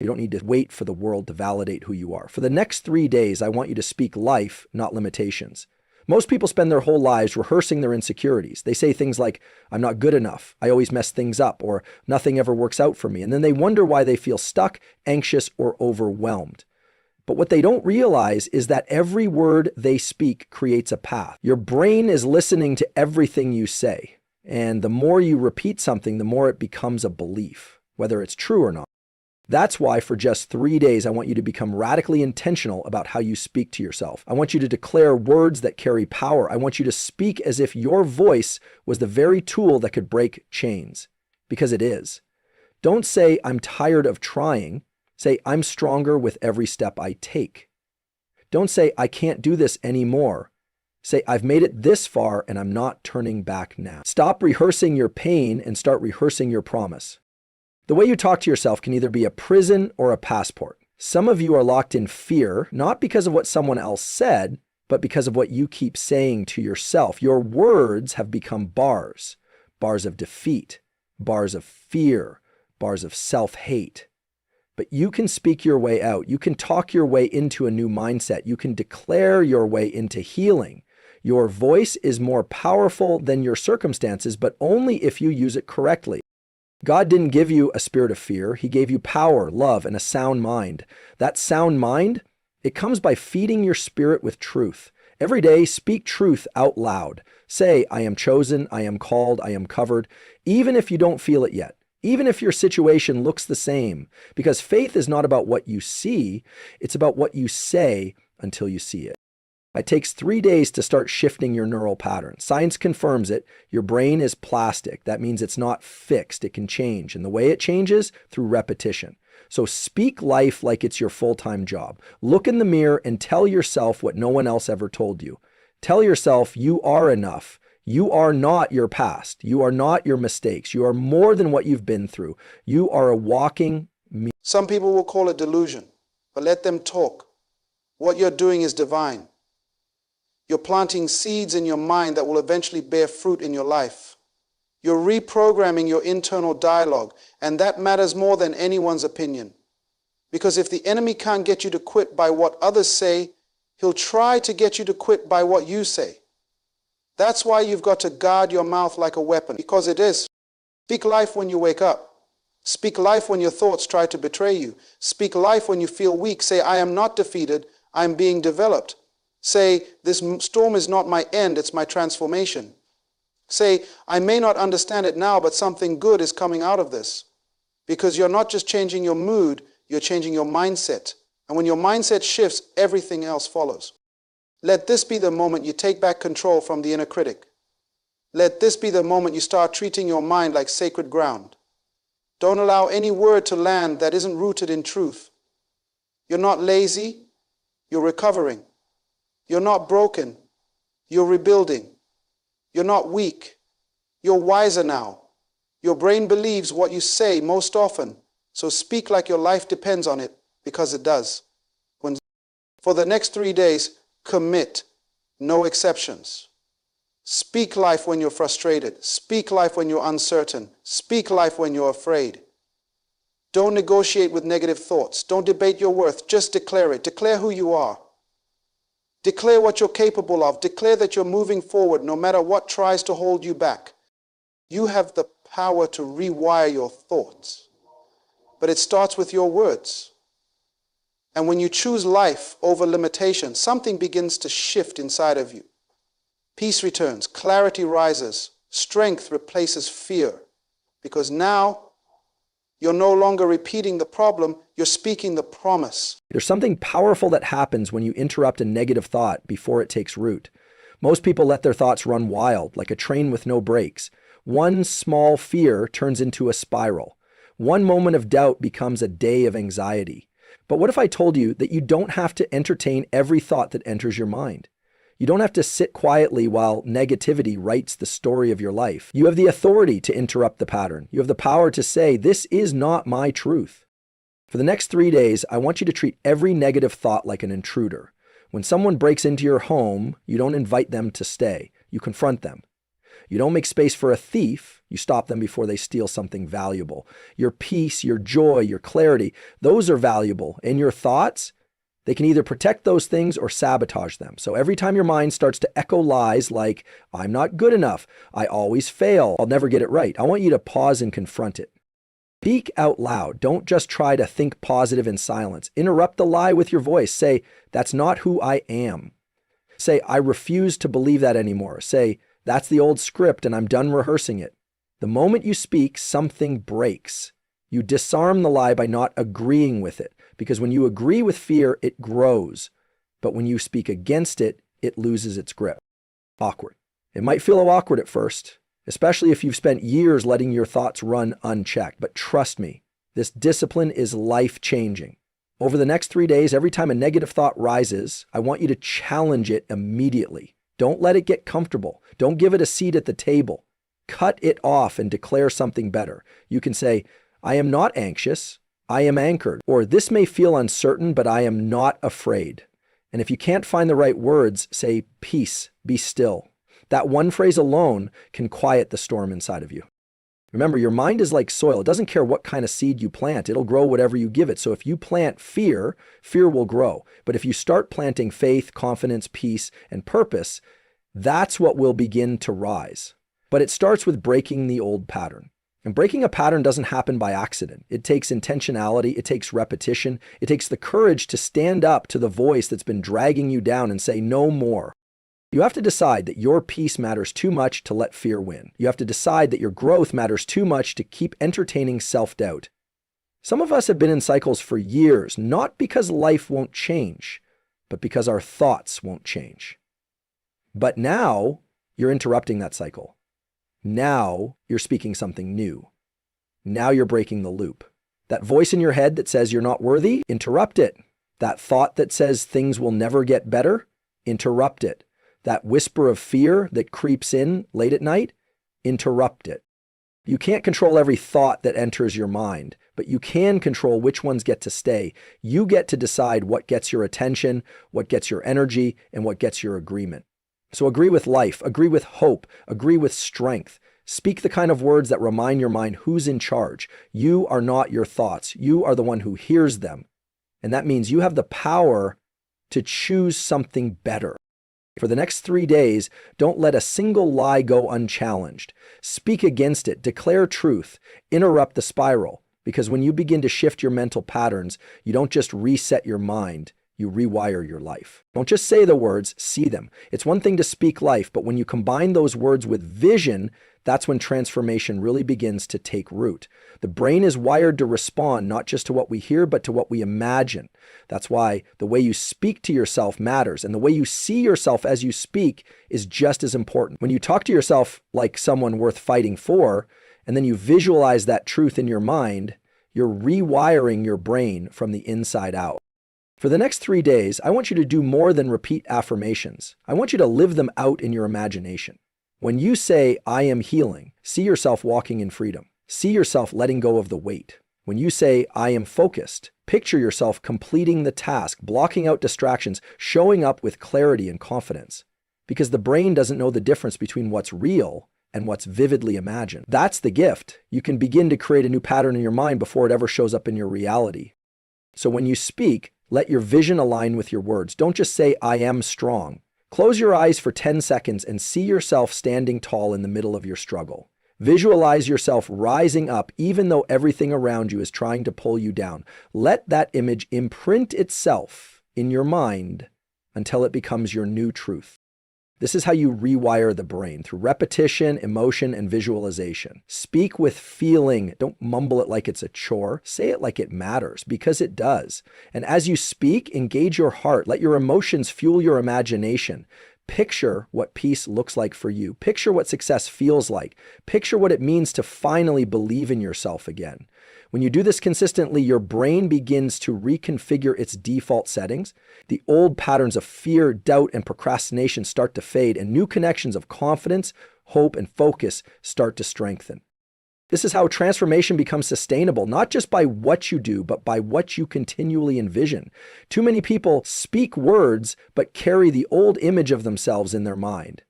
You don't need to wait for the world to validate who you are. For the next 3 days, I want you to speak life, not limitations. Most people spend their whole lives rehearsing their insecurities. They say things like, I'm not good enough, I always mess things up, or nothing ever works out for me. And then they wonder why they feel stuck, anxious, or overwhelmed. But what they don't realize is that every word they speak creates a path. Your brain is listening to everything you say. And the more you repeat something, the more it becomes a belief, whether it's true or not. That's why for just 3 days, I want you to become radically intentional about how you speak to yourself. I want you to declare words that carry power. I want you to speak as if your voice was the very tool that could break chains, because it is. Don't say, I'm tired of trying. Say, I'm stronger with every step I take. Don't say, I can't do this anymore. Say, I've made it this far and I'm not turning back now. Stop rehearsing your pain and start rehearsing your promise. The way you talk to yourself can either be a prison or a passport. Some of you are locked in fear, not because of what someone else said, but because of what you keep saying to yourself. Your words have become bars, bars of defeat, bars of fear, bars of self-hate. But you can speak your way out. You can talk your way into a new mindset. You can declare your way into healing. Your voice is more powerful than your circumstances, but only if you use it correctly. God didn't give you a spirit of fear. He gave you power, love, and a sound mind. That sound mind, it comes by feeding your spirit with truth. Every day, speak truth out loud. Say, I am chosen, I am called, I am covered, even if you don't feel it yet, even if your situation looks the same. Because faith is not about what you see, it's about what you say until you see it. It takes 3 days to start shifting your neural pattern. Science confirms it. Your brain is plastic. That means it's not fixed. It can change. And the way it changes, through repetition. So speak life like it's your full-time job. Look in the mirror and tell yourself what no one else ever told you. Tell yourself you are enough. You are not your past. You are not your mistakes. You are more than what you've been through. You are a walking mirror. Some people will call it delusion, but let them talk. What you're doing is divine. You're planting seeds in your mind that will eventually bear fruit in your life. You're reprogramming your internal dialogue, and that matters more than anyone's opinion. Because if the enemy can't get you to quit by what others say, he'll try to get you to quit by what you say. That's why you've got to guard your mouth like a weapon, because it is. Speak life when you wake up. Speak life when your thoughts try to betray you. Speak life when you feel weak. Say, I am not defeated, I am being developed. Say, this storm is not my end, it's my transformation. Say, I may not understand it now, but something good is coming out of this. Because you're not just changing your mood, you're changing your mindset. And when your mindset shifts, everything else follows. Let this be the moment you take back control from the inner critic. Let this be the moment you start treating your mind like sacred ground. Don't allow any word to land that isn't rooted in truth. You're not lazy, you're recovering. You're not broken, you're rebuilding. You're not weak, you're wiser now. Your brain believes what you say most often, so speak like your life depends on it, because it does. For the next 3 days, commit, no exceptions. Speak life when you're frustrated. Speak life when you're uncertain. Speak life when you're afraid. Don't negotiate with negative thoughts. Don't debate your worth. Just declare it. Declare who you are. Declare what you're capable of. Declare that you're moving forward no matter what tries to hold you back. You have the power to rewire your thoughts. But it starts with your words. And when you choose life over limitation, something begins to shift inside of you. Peace returns, clarity rises, strength replaces fear. Because now you're no longer repeating the problem, you're speaking the promise. There's something powerful that happens when you interrupt a negative thought before it takes root. Most people let their thoughts run wild, like a train with no brakes. One small fear turns into a spiral. One moment of doubt becomes a day of anxiety. But what if I told you that you don't have to entertain every thought that enters your mind? You don't have to sit quietly while negativity writes the story of your life. You have the authority to interrupt the pattern. You have the power to say, this is not my truth. For the next 3 days, I want you to treat every negative thought like an intruder. When someone breaks into your home, you don't invite them to stay. You confront them. You don't make space for a thief. You stop them before they steal something valuable. Your peace, your joy, your clarity, those are valuable. And your thoughts, they can either protect those things or sabotage them. So every time your mind starts to echo lies like, I'm not good enough, I always fail, I'll never get it right, I want you to pause and confront it. Speak out loud. Don't just try to think positive in silence. Interrupt the lie with your voice. Say, that's not who I am. Say, I refuse to believe that anymore. Say, that's the old script and I'm done rehearsing it. The moment you speak, something breaks. You disarm the lie by not agreeing with it, because when you agree with fear, it grows. But when you speak against it, it loses its grip. Awkward. It might feel awkward at first, especially if you've spent years letting your thoughts run unchecked. But trust me, this discipline is life-changing. Over the next 3 days, every time a negative thought rises, I want you to challenge it immediately. Don't let it get comfortable. Don't give it a seat at the table. Cut it off and declare something better. You can say, I am not anxious, I am anchored. Or this may feel uncertain, but I am not afraid. And if you can't find the right words, say, peace, be still. That one phrase alone can quiet the storm inside of you. Remember, your mind is like soil. It doesn't care what kind of seed you plant. It'll grow whatever you give it. So if you plant fear, fear will grow. But if you start planting faith, confidence, peace, and purpose, that's what will begin to rise. But it starts with breaking the old pattern. And breaking a pattern doesn't happen by accident. It takes intentionality, it takes repetition, it takes the courage to stand up to the voice that's been dragging you down and say no more. You have to decide that your peace matters too much to let fear win. You have to decide that your growth matters too much to keep entertaining self-doubt. Some of us have been in cycles for years, not because life won't change, but because our thoughts won't change. But now you're interrupting that cycle. Now you're speaking something new. Now you're breaking the loop. That voice in your head that says you're not worthy, interrupt it. That thought that says things will never get better, interrupt it. That whisper of fear that creeps in late at night, interrupt it. You can't control every thought that enters your mind, but you can control which ones get to stay. You get to decide what gets your attention, what gets your energy, and what gets your agreement. So agree with life, agree with hope, agree with strength. Speak the kind of words that remind your mind who's in charge. You are not your thoughts. You are the one who hears them. And that means you have the power to choose something better. For the next 3 days, don't let a single lie go unchallenged. Speak against it, declare truth, interrupt the spiral. Because when you begin to shift your mental patterns, you don't just reset your mind, you rewire your life. Don't just say the words, see them. It's one thing to speak life, but when you combine those words with vision, that's when transformation really begins to take root. The brain is wired to respond not just to what we hear, but to what we imagine. That's why the way you speak to yourself matters, and the way you see yourself as you speak is just as important. When you talk to yourself like someone worth fighting for, and then you visualize that truth in your mind, you're rewiring your brain from the inside out. For the next 3 days, I want you to do more than repeat affirmations. I want you to live them out in your imagination. When you say, I am healing, see yourself walking in freedom. See yourself letting go of the weight. When you say, I am focused, picture yourself completing the task, blocking out distractions, showing up with clarity and confidence. Because the brain doesn't know the difference between what's real and what's vividly imagined. That's the gift. You can begin to create a new pattern in your mind before it ever shows up in your reality. So when you speak, let your vision align with your words. Don't just say, I am strong. Close your eyes for 10 seconds and see yourself standing tall in the middle of your struggle. Visualize yourself rising up even though everything around you is trying to pull you down. Let that image imprint itself in your mind until it becomes your new truth. This is how you rewire the brain, through repetition, emotion, and visualization. Speak with feeling. Don't mumble it like it's a chore. Say it like it matters, because it does. And as you speak, engage your heart. Let your emotions fuel your imagination. Picture what peace looks like for you. Picture what success feels like. Picture what it means to finally believe in yourself again. When you do this consistently, your brain begins to reconfigure its default settings. The old patterns of fear, doubt, and procrastination start to fade, and new connections of confidence, hope, and focus start to strengthen. This is how transformation becomes sustainable, not just by what you do, but by what you continually envision. Too many people speak words, but carry the old image of themselves in their mind.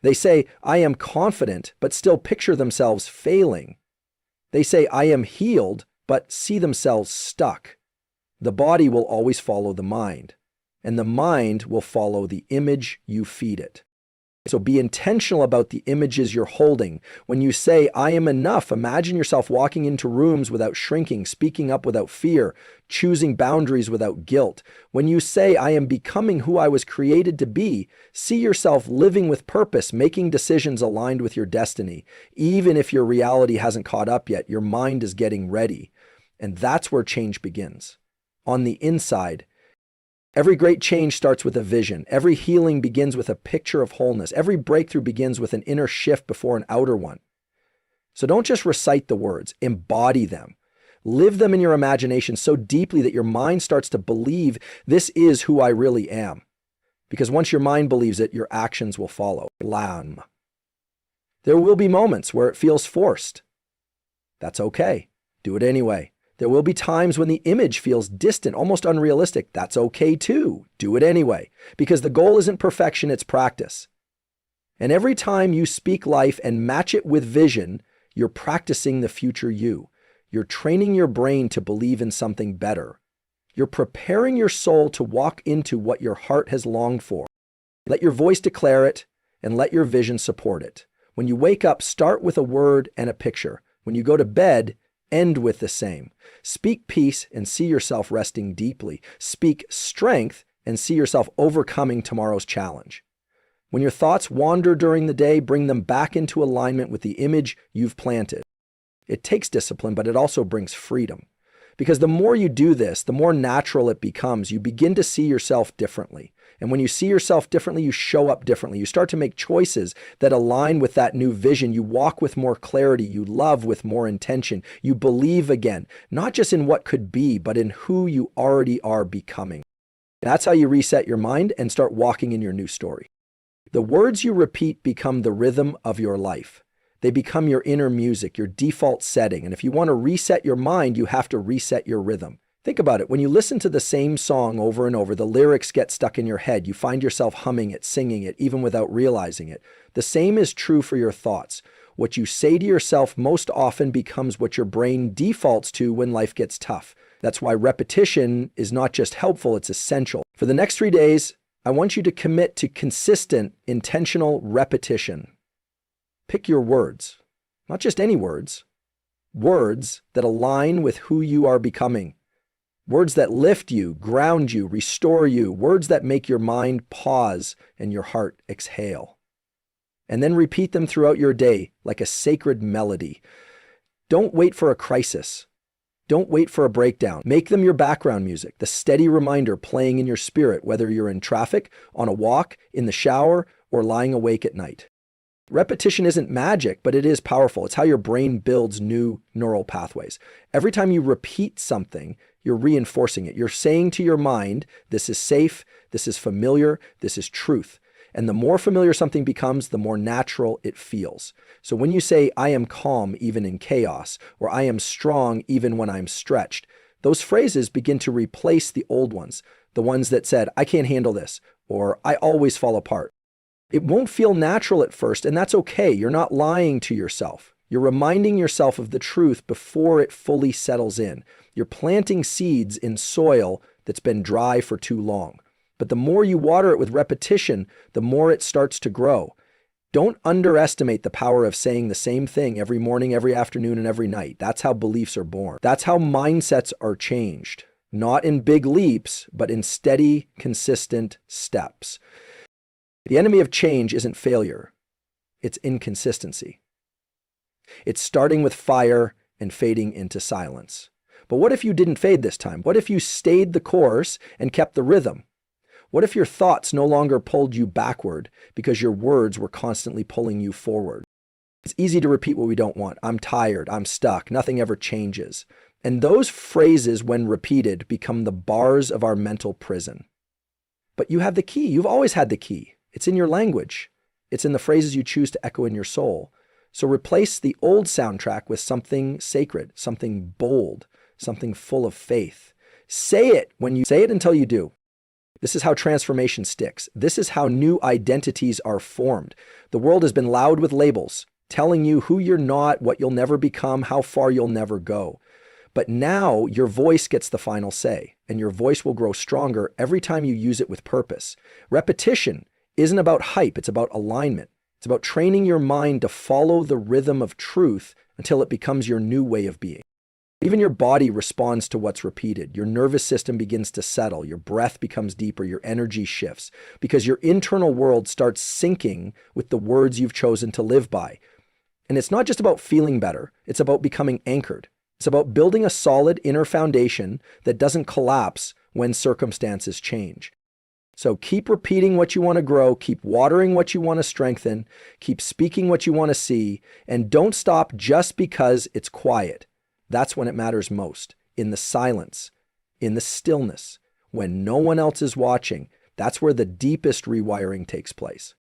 They say, I am confident, but still picture themselves failing. They say, I am healed, but see themselves stuck. The body will always follow the mind, and the mind will follow the image you feed it. So be intentional about the images you're holding. When you say, I am enough, imagine yourself walking into rooms without shrinking, speaking up without fear, choosing boundaries without guilt. When you say, I am becoming who I was created to be, see yourself living with purpose, making decisions aligned with your destiny. Even if your reality hasn't caught up yet, your mind is getting ready. And that's where change begins. On the inside, every great change starts with a vision. Every healing begins with a picture of wholeness. Every breakthrough begins with an inner shift before an outer one. So don't just recite the words, embody them. Live them in your imagination so deeply that your mind starts to believe this is who I really am. Because once your mind believes it, your actions will follow. Lam. There will be moments where it feels forced. That's okay. Do it anyway. There will be times when the image feels distant, almost unrealistic. That's okay too. Do it anyway. Because the goal isn't perfection, it's practice. And every time you speak life and match it with vision, you're practicing the future you. You're training your brain to believe in something better. You're preparing your soul to walk into what your heart has longed for. Let your voice declare it and let your vision support it. When you wake up, start with a word and a picture. When you go to bed, end with the same. Speak peace and see yourself resting deeply. Speak strength and see yourself overcoming tomorrow's challenge. When your thoughts wander during the day, bring them back into alignment with the image you've planted. It takes discipline, but it also brings freedom. Because the more you do this, the more natural it becomes. You begin to see yourself differently. And when you see yourself differently, you show up differently. You start to make choices that align with that new vision. You walk with more clarity. You love with more intention. You believe again, not just in what could be, but in who you already are becoming. That's how you reset your mind and start walking in your new story. The words you repeat become the rhythm of your life. They become your inner music, your default setting. And if you want to reset your mind, you have to reset your rhythm. Think about it. When you listen to the same song over and over, the lyrics get stuck in your head. You find yourself humming it, singing it, even without realizing it. The same is true for your thoughts. What you say to yourself most often becomes what your brain defaults to when life gets tough. That's why repetition is not just helpful, it's essential. For the next 3 days, I want you to commit to consistent, intentional repetition. Pick your words, not just any words. Words that align with who you are becoming. Words that lift you, ground you, restore you. Words that make your mind pause and your heart exhale. And then repeat them throughout your day like a sacred melody. Don't wait for a crisis. Don't wait for a breakdown. Make them your background music, the steady reminder playing in your spirit, whether you're in traffic, on a walk, in the shower, or lying awake at night. Repetition isn't magic, but it is powerful. It's how your brain builds new neural pathways. Every time you repeat something, you're reinforcing it. You're saying to your mind, this is safe, this is familiar, this is truth. And the more familiar something becomes, the more natural it feels. So when you say, I am calm even in chaos, or I am strong even when I'm stretched, those phrases begin to replace the old ones, the ones that said, I can't handle this, or I always fall apart. It won't feel natural at first, and that's okay. You're not lying to yourself. You're reminding yourself of the truth before it fully settles in. You're planting seeds in soil that's been dry for too long. But the more you water it with repetition, the more it starts to grow. Don't underestimate the power of saying the same thing every morning, every afternoon, and every night. That's how beliefs are born. That's how mindsets are changed. Not in big leaps, but in steady, consistent steps. The enemy of change isn't failure. It's inconsistency. It's starting with fire and fading into silence. But what if you didn't fade this time? What if you stayed the course and kept the rhythm? What if your thoughts no longer pulled you backward because your words were constantly pulling you forward? It's easy to repeat what we don't want. I'm tired. I'm stuck. Nothing ever changes. And those phrases, when repeated, become the bars of our mental prison. But you have the key. You've always had the key. It's in your language. It's in the phrases you choose to echo in your soul. So replace the old soundtrack with something sacred, something bold, something full of faith. Say it when you say it until you do. This is how transformation sticks. This is how new identities are formed. The world has been loud with labels, telling you who you're not, what you'll never become, how far you'll never go. But now your voice gets the final say, and your voice will grow stronger every time you use it with purpose. Repetition isn't about hype, it's about alignment. It's about training your mind to follow the rhythm of truth until it becomes your new way of being. Even your body responds to what's repeated. Your nervous system begins to settle. Your breath becomes deeper. Your energy shifts because your internal world starts syncing with the words you've chosen to live by. And it's not just about feeling better. It's about becoming anchored. It's about building a solid inner foundation that doesn't collapse when circumstances change. So keep repeating what you want to grow, keep watering what you want to strengthen, keep speaking what you want to see, and don't stop just because it's quiet. That's when it matters most, in the silence, in the stillness, when no one else is watching. That's where the deepest rewiring takes place.